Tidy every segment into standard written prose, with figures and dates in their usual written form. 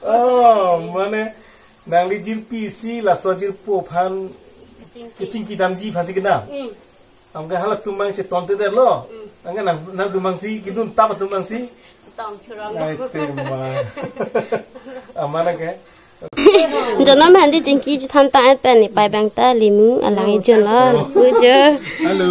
Oh, mana nang lijir PC lah so jir pophan kecing kidam ji phasi kena. Angka halak tumbang ce tonte der lo. Angka nang tumbang si kidun tap tumbang si. Tong curang. Ai tema. Amana ke? Jangan mandi jengki jitan taat pen pai bang ta limu alang jangan ujo. Halo.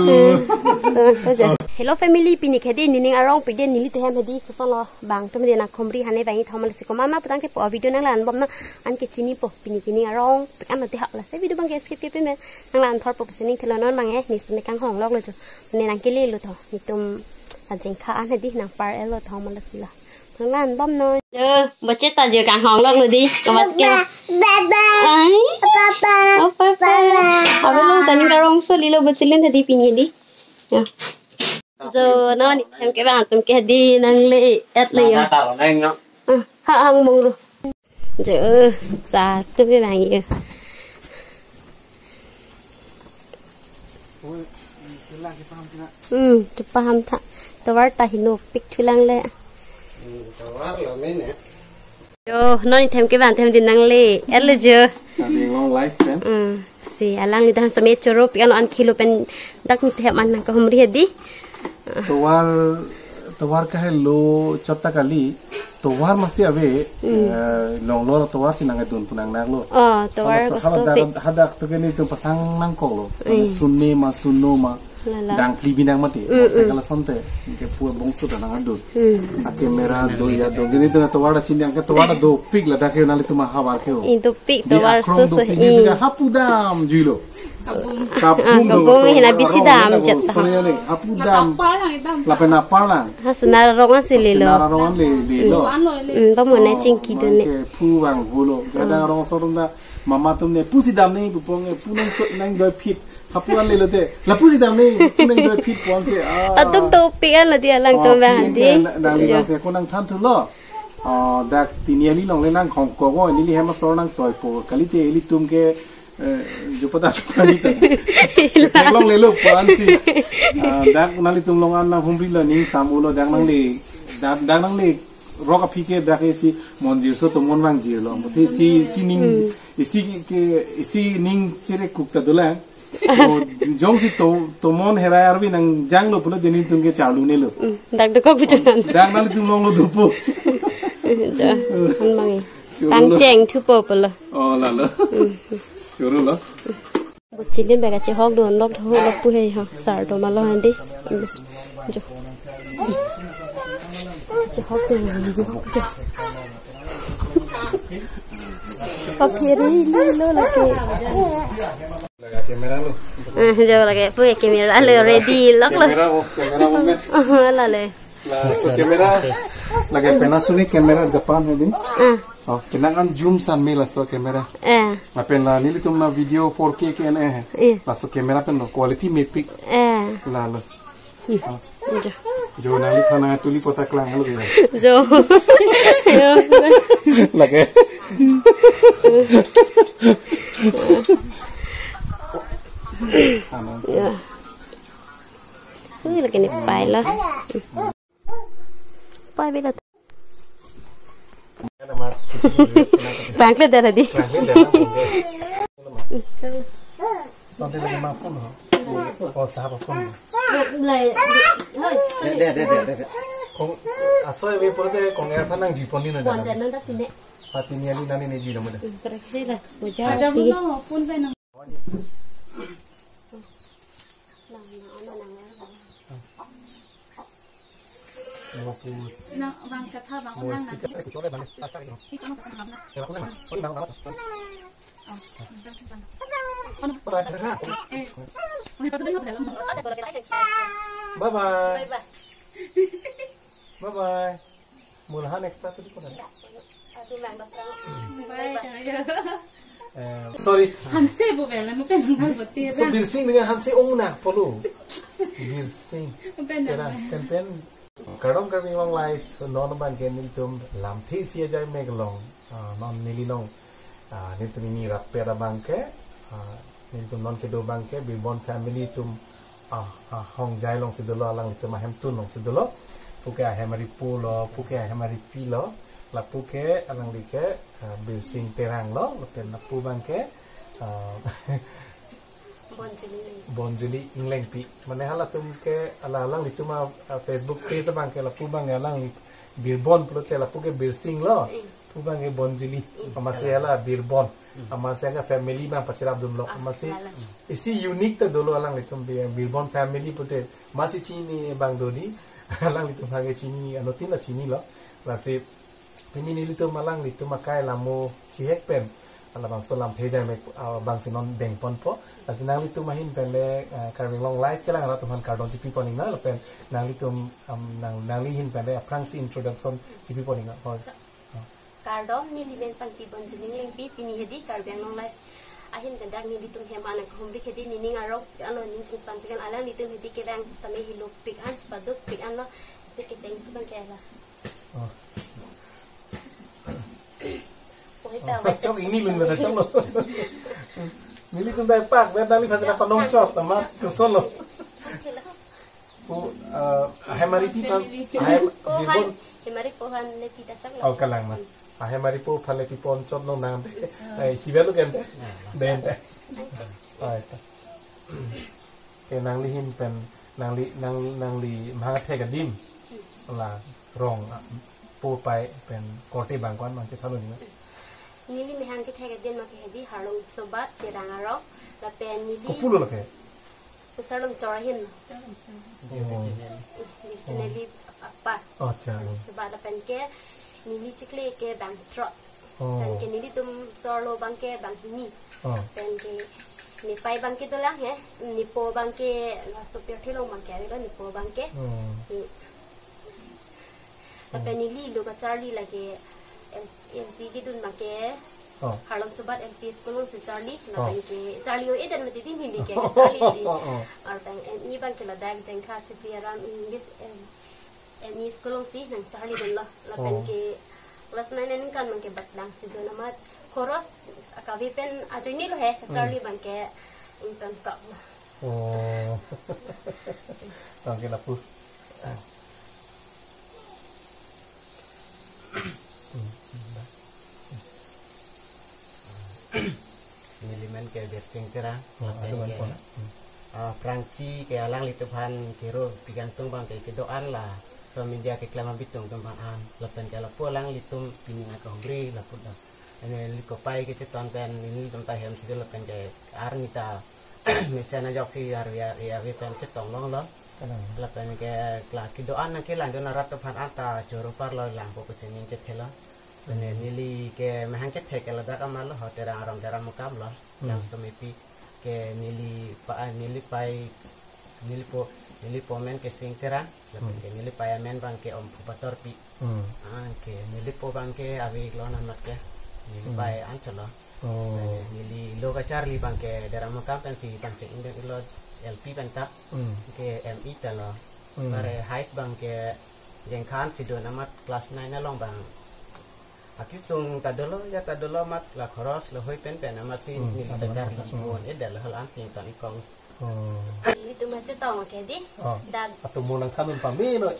Hello family pini khade nining arong pide nili te ham hedi kusala bang to mena khomri hane bangi thomal siko mama putang ke po video nang lan bom na an ke chini po pini kini arong an te hak la se video bang ke skip ke pe me nang lan thor po sining thelonon bang e ni sune kang hong lok lo jo ne nang ke le lo tho ni tum jeng kha an hedi nang par elo thomal sila nang lan bom no bố chết ta giờ càng hòn lắm rồi đi còn bắt kia ấy papa à bên luôn tani cái rong số đi lâu bớt xí lên thì đi pin đi giờ nó em cái bàn tụi kia đi năng lệ ép lệ hăng mông rồi giờ xa tôi với bạn gì tôi paham tak tawar tahino pic thulang lệ Yo, non thêm cái bàn thêm tiền năng lệ, ănเลยchưa? Long life kan? Si, alang ni dah sampai coro, pian an kilo pen dak ni thêm ăn kau humri hedi. Tawar kahai lo chota kali, tawar masih abe long lo tawar si nangai dun punang nak lo. Oh, tawar gusto pik. Hadak tu kini tu pasang nang kau lo, sunne ma sunno ma. Dang klibi nang mati, segala sonte, ke pura bongsu dan nang adu. Ake merah do ya do, gini tu na tawar cini angke tawar do pig lah dah ke nali tu mah habar ke o. Itu pig tawar susu. Ini tu hapudam juilo. Kabung hina bisi dam jet. Sorry ni, hapudam. Lapen apa lang? Senar rongan si lilo. Senar rongan lilo. Pemuna cingki tu ni. Puang bulu, kadang orang sorong dah mama tu ni pusi dam ni bupong punang tu nang doi pit. Hapuan lelo te, lapusi dam ni punang doi pit puan se. Atuk topik kan lah dia lang tu bahadi. Nang lilo se kunang tan tu lo. Dak tiniali long le nang kong kogo ni li hema sorong nang toy po kalite eli tum ke jupata chukani ta. Long lelo puan si. Dak nali tum longan nang humri lo ni samulo dak nang le roka pike dak si monjir so to mon wang jir lo. Muti si ning isi ning cire kukta dola. Jong si to mon herai arbi nang jang lo pulo denin tungke chalu ne lo. Dak deko bujan. Dak nali tum long lo dupo. Ja, han mangi. Tang cheng thu po pula. Oh la la. Churu lo. Bocilin baga che hok don lok tho lok pu he ha sar do malo handi. Jo. Che hok don jo. Papiri lo la ke. Laga kamera lo. Jo laga pu kamera lo ready lok lo. Kamera mo La le. La so kamera laga Panasonic kamera Japan hai din. Oh, kenangan zoom san mela so kamera. Apen la nili tum na video 4K ke ne hai. La so kamera pen no quality mapic. La lo. Jo. Jo nali thana tuli pota klang lo ge. Jo. Laga. Ya. Lagi ni pai lah. Pai bila. Bangkit dah tadi. Nanti lagi maafkan ho. Oh sahabat pun. Lai. Deh. Kong asal we porde kong air panang jipon ni na. Kong jangan tak tine. Pati ni ali nani neji namu dah. Kerja lah. Bujang. Ada mana pun pun. Nang bang chatha bang nang nang. Bye bye. Bye bye. Mulahan extra tu di mana? Sorry. Hanse bo bela mo pen nang botir. So birsing dengan hanse ong nak polo. Birsing. Pen Pen. Kadang kami orang live non ban ke niltum lam thi sia jai meglong non nililong niltum ini rapera bangke niltum non ke do bangke bibon family tum hong jai long sidolo alang tum hem tun long sidolo puke ahemari pulo puke ahemari pilo la puke alang like bilsing terang lo lapen la pu bangke bonjuli ingleng pi mane hala tum ke ala alang lituma Facebook page bangke la pu bangke alang birbon pulote la puke bilsing lo pu bangke bonjuli amase ala birbon amase nga family bang pachirap dum lo amase isi unique ta dolo alang litum birbon family pulote masih chini bang dodi alang litum hage chini anotin la chini lo la se peni ni litum alang litum makai lamu chihek pen ala bang solam thejai me bang sinon deng pon po asi nang litum mahin pele carving long life kelang ala tuhan cardon chipi poning na pen nang litum nang lihin pele aprangsi introduction chipi poning na cardon ni liben sang pi bon jiling leng pi pini hedi carving long life ahin tendak ni litum hemana khomri khedi nining arok ano ning sing sang pikan ala litum hedi ke bang stame hilo pik an paduk pik an lo se ke jeng sebang ke ala trong ini mình là trong lo mình chúng ta pak bên đang đi phát apa nong chop tamat kesol lo ahemari pi pan ahemari pohan le pi ta chak lo kalang ma ahemari po phale pi pon chop nong nang de sibel lo gente den de ai ta ke nang li hin pen nang li ma the ga dim là rong po pai pen kote bangkwan man che thalo ni nili mehan ke thega den ma ke hedi harong sobat ke rangaro la pen nili pulo la ke sarong chorahin nili apa acha sobat la pen ke nili chikle ke bang tro pen ke nili tum sorlo bang ke bang ni pen ke ni pai bang ke dolang he ni po bang ke super thilong bang ke ni po bang ke la pen nili lo ka charlie la ke MP gidun make harlong sobat MP sekolah si Charlie na ke Charlie o edan mati din hindi ke Charlie di artang MI bang kila dag jengka chipi aram English MI sekolah si nang Charlie din lo lapen ke kelas 9 nin kan mang ke batlang si do namat koros akabi pen ajoy ni lo he Charlie bang ke untan ka tang ke lapu milimen ke bersing kera Fransi ke alang litupan kiro pigantung bang ke doan lah so media ke klama bitung tumpang an lapen ke lapu alang litum pininga ke hongri lapu dah ini likopai ke ceton pen ini tempat hem situ lapen ke arnita misalnya jok si ya pen cetong long lo lapen ke klaki doan ke lanjut narat tupan anta joro par lo lang po pesinin cetela Bene nili ke mahangket he ke lada kamal lo terang aram terang mukam lo yang semipi ke nili pai nili po men ke sing terang lapen ke nili pai men bang ke om pupator pi ke nili po bang ke awi lo namat ke nili pai ancolo nili lo ka charli bang ke terang mukam kan si bang cek indek lo LP pentak ke MI talo bare high bang ke yang kan si do namat kelas 9 na long bang Akisung tadolo mat la khoros la hoy pen amasi ni ta jar li won edal hal an sing tan ikong itu macam tahu ke di dag atau mulang kanun pami no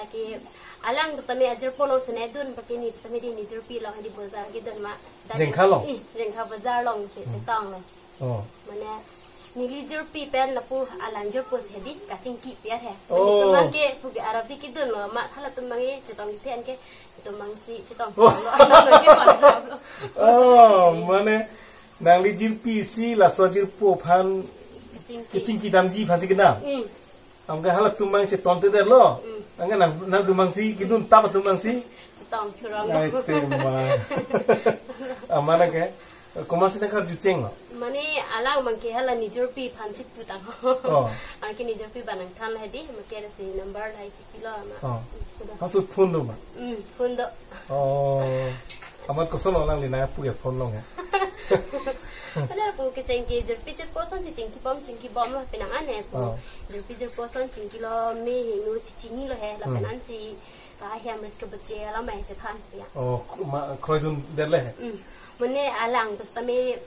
lagi alang bestami ajar polo senedun pakai ni bestami di nijer pi long di bazar gitu mak jengka bazar long si cetang lo mana nili jerpi pen lapu alang jerpo sedi kacing ki piar he itu mangke pugi arabi gitu lo mak hala tumbangi cetang tian ke tumang si cetang mana nang li jerpi si la so jerpo phan kacing ki damji phasi kena amga hala tumbang cetang te lo anga nang tumbang si gitu tap tumbang si cetang kurang ai tema amana ke Komasi nak kerja ceng lo. Mane alang mangke hala nijer pi phansik putang. Angke nijer pi banang than hedi mangke ada si number hai chipilo ama. Masuk phone do ma. Phone do. Amat kosong orang lina punya phone lo ya. Ada pu ke cengki nijer pi jet posan si cengki bom lo penang ane pu. Nijer pi jet posan cengki lo me hingu cicini lo he la penan si rahia mereka bece la mai cethan ya. Kroidun derle he. Mene alang bestami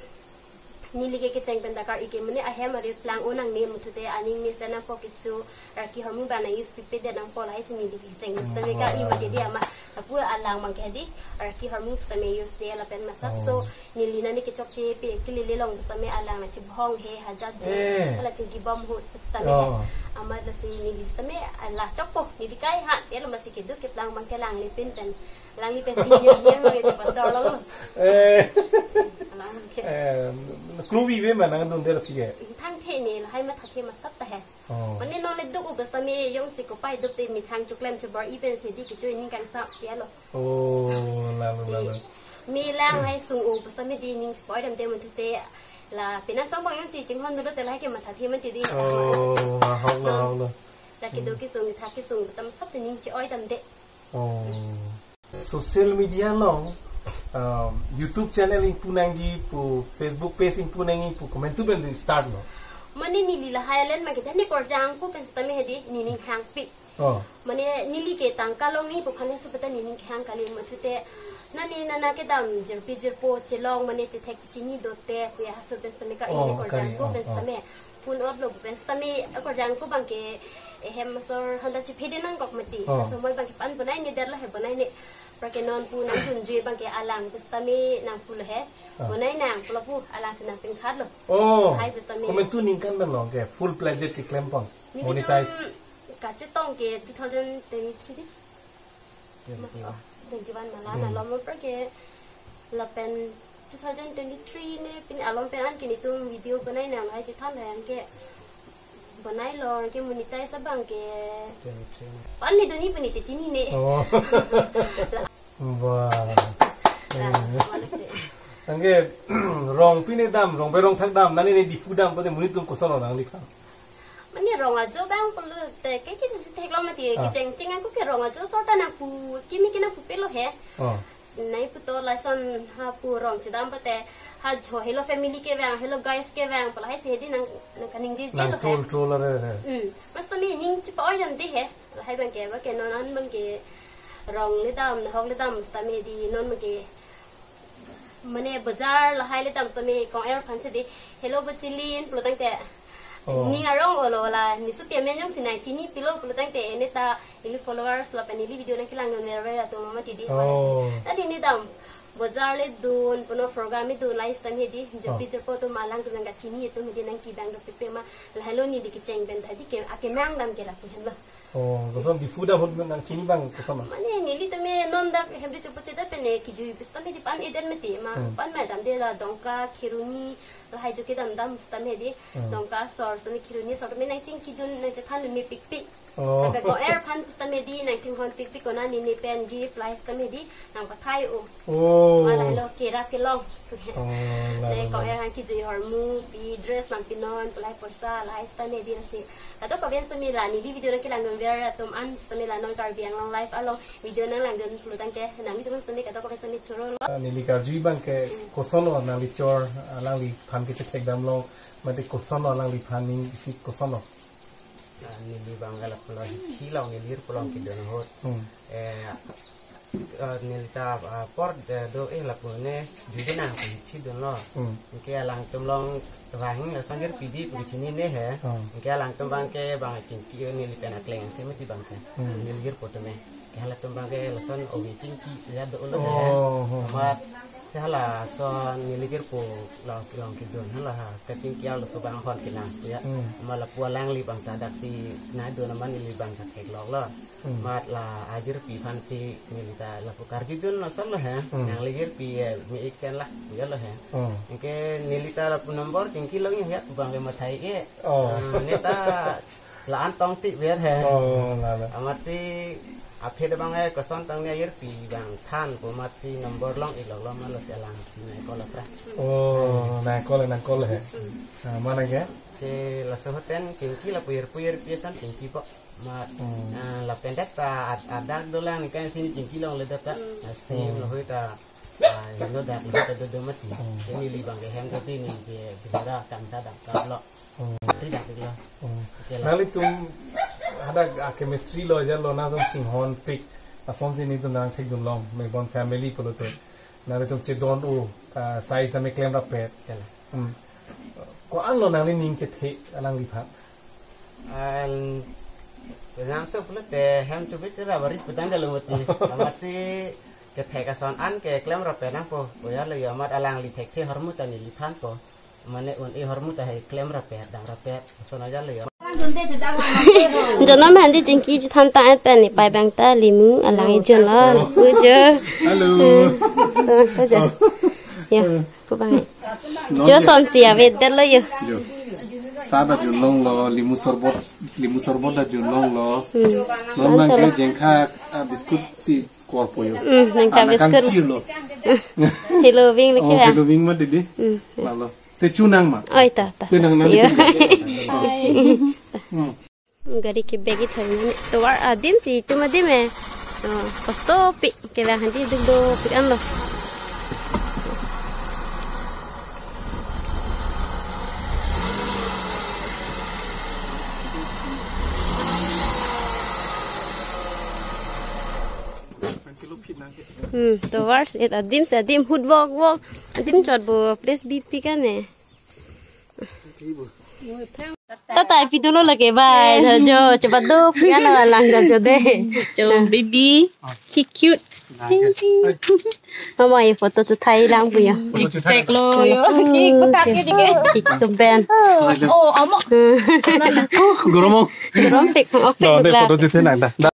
nili ke cheng pen dakar ike mane a hem ari plang onang ne mutute aning ni sana pocket chu raki hormu bana use pipe de nang pol hai sini di cheng tame ka I mate dia ma apura alang mang ke di raki hormu same use de la pen masap so nili na ni ke chok che pe kilile long same alang na chi bhong he hajat je ala chi gi bom hu same ama da si nili same ala chok po nili kai ha dia lo masih ke du ke plang mang ke lang le pen ten lang ni pen ni ni ke pacor long kru bi be man nang dun de la phi ge thang the ni la hai ma thake ma sap ta hai man ni no le du ubas ta me yong si ko pai du te mi thang chuklem chu bar even si di ki choi ning kan sa ya lo la mi lang hai sung u ubas ta me di ning spoi dam de mun tu te la pina song bang yang si jing hon du te la ke ma thake man ti di lo la ki du ki sung thak ki sung tam sap te ning chi oi dam de social media long YouTube channel in punang ji pu Facebook page in punang pu comment tu ben start no mani nili la highland ma ke thani kor jang ku pen sta me hedi ni ning hang pi mani nili ke tang ka long ni pu khane su pata ni ning hang kali ma thute nani nana ke dam jir pi jir po chelong mani che thek chi ni do te ku ya su pen sta me ka ni kor jang ku pen sta me pun ot lo pen sta me kor jang ku bang ke hem sor handa chi phede nang kok mati so moi bang ke pan banai ni der la he banai ni Prakenon pu nang tun jui bang ke alang pestami nang pul he bonai nang pula pu alang senang pin khat lo hai pestami comment tu ning kan man long ke full pledged ke claim pang monetize ka chetong ke 2023 21 mala na lo mo pra ke la pen 2023 ne pin alom pen an ke ni tung video bonai nang hai chi tham han ke bonai lo ke monetize sabang ke pan ni doni puni chi ni ne wah angge rong pine dam rong be rong thak dam nani ne difu dam pade muni tum kosan nang likha mani rong a jo bang pul te ke si thek lo mati ke cheng cheng aku ke rong a jo sorta na pu kimi kina pu pelo he nai pu to la son ha pu rong chi dam pate ha jo hello family ke bang hello guys ke bang pala hai se di nang kaning ji je lo he troll re mas tami ning chi poi dam di he hai bang ke ba ke non an bang ke rong le dam hok le dam tami di non ma ke mane bazar la hai le dam tami kong air phan se di hello bachilin plo tang te ni arong olo la ni su pe men jong sinai chini pilo plo tang te ne ta ili followers la pani video na kilang non vera to mama ti di ta ni dam bazar le dun puno program itu live time hedi jepi jepo to malang tu nang chini itu medi nang ki bang do pe ma la hello ni di ki cheng ben thadi ke ake mang dam ke la pu hen lo kosan difu dam hot nang chini bang kosan mane ni li tame non da hem di chupu cheda pene ki ju pistam di pan eden meti ma pan ma dam de la donka khiruni la hai ju ke dam dam stam hedi donka sor sami khiruni sor me nang ching ki dun nang che khan me pik pik ka ko air pan pistam hedi nang ching hon pik pik ko na ni ne pen gi fly stam hedi nang pa thai ma la lo ke ra ke long ne ko air han ki ju hormu pi dress nang pinon plai porsa la stam hedi si ato ko ben sami la ni video na kilang non vera tum an sami la non kar biang long live along video na lang den plutang ke na mi tum sami ka to ko sami churo ni li kar ji bang ke kosan na li chor alang li phan ke chek dam lo ma de kosan alang li phan ni si kosan ni li bang ala pulo hi long ni lir pulo ki don hot nilita por do la pune judina chi don lo ke alang tum long wang la sangir pidi pu chini ne he ke alang tum bang ke bang chin ki ni li pena kleng se meti bang ke nilir potome ke hala tum bang ke la son o wi chin ki ya do lo he ma se hala son nilir po la long ki don hala ka chin ki al so bang hon kina ya ma la pu lang li bang ta dak si na do na man li bang ka ke lo lo mat la ajir pi phan si nilita la pukar jidun na sal he yang ligir pi mi iksen lah ya lo he ke nilita la pu nomor tingki lo ya bang ke mathai e neta la antong ti wer he amat si aphe bang e koson tang ne yir pi bang than pu mat si nomor long ik lo ma lo selang si na ko la pra na ko he mana ke la sohoten tingki la puyer pi san tingki po ma la pendek ta ada dolang ni kan sini cingki long le data sim lo hita no da do mati ini li bang ke hem ko ti ni ke bidara kan ta da ka lo tidak lo nali tum ada chemistry lo ja lo na tum ching hon tik ason sini tum nang thek dum long me bon family polo to nali tum che don o size ame claim ra pet ko an lo nang le ning che the alang li phat yang sebelum teh hem coba cara beri pedang dalam mati masih ke teh kasan an ke klaim rapi nang po ya le ya mat alang li teh hormut ani li than po mana un hormut teh klaim rapi dang rapi kasan aja le ya Jangan mandi jengki jitan tak apa ni pai bang ta limu alang ijon lah, ujo. Halo. Ujo. Ya, kubang. Jo son siya beda lo yo. Jo. Sada junlong lo limu sorbot da junlong lo. Nang ke jengka biskut si korpo yo. Nang biskut. Hello wing lagi ya. Hello wing mah didi. Lalu. Te cunang mah. Oh ita. Cunang nang. Gari ke begi thari ni to war adim si tu madim eh pasto pi ke ba hanti duk do pi an lo to war it adim hud walk adim chot bo place bp kan eh Tata itu lo lagi baik, jo cepat duk, ya lah langgar jo deh, Jo baby, cute. Mama ini foto cutai lang punya. Tek lo yo. Ki ko kaki dige. Itu band. Oh, amo. Goromo. Gerom fik, Foto cutai nang dah.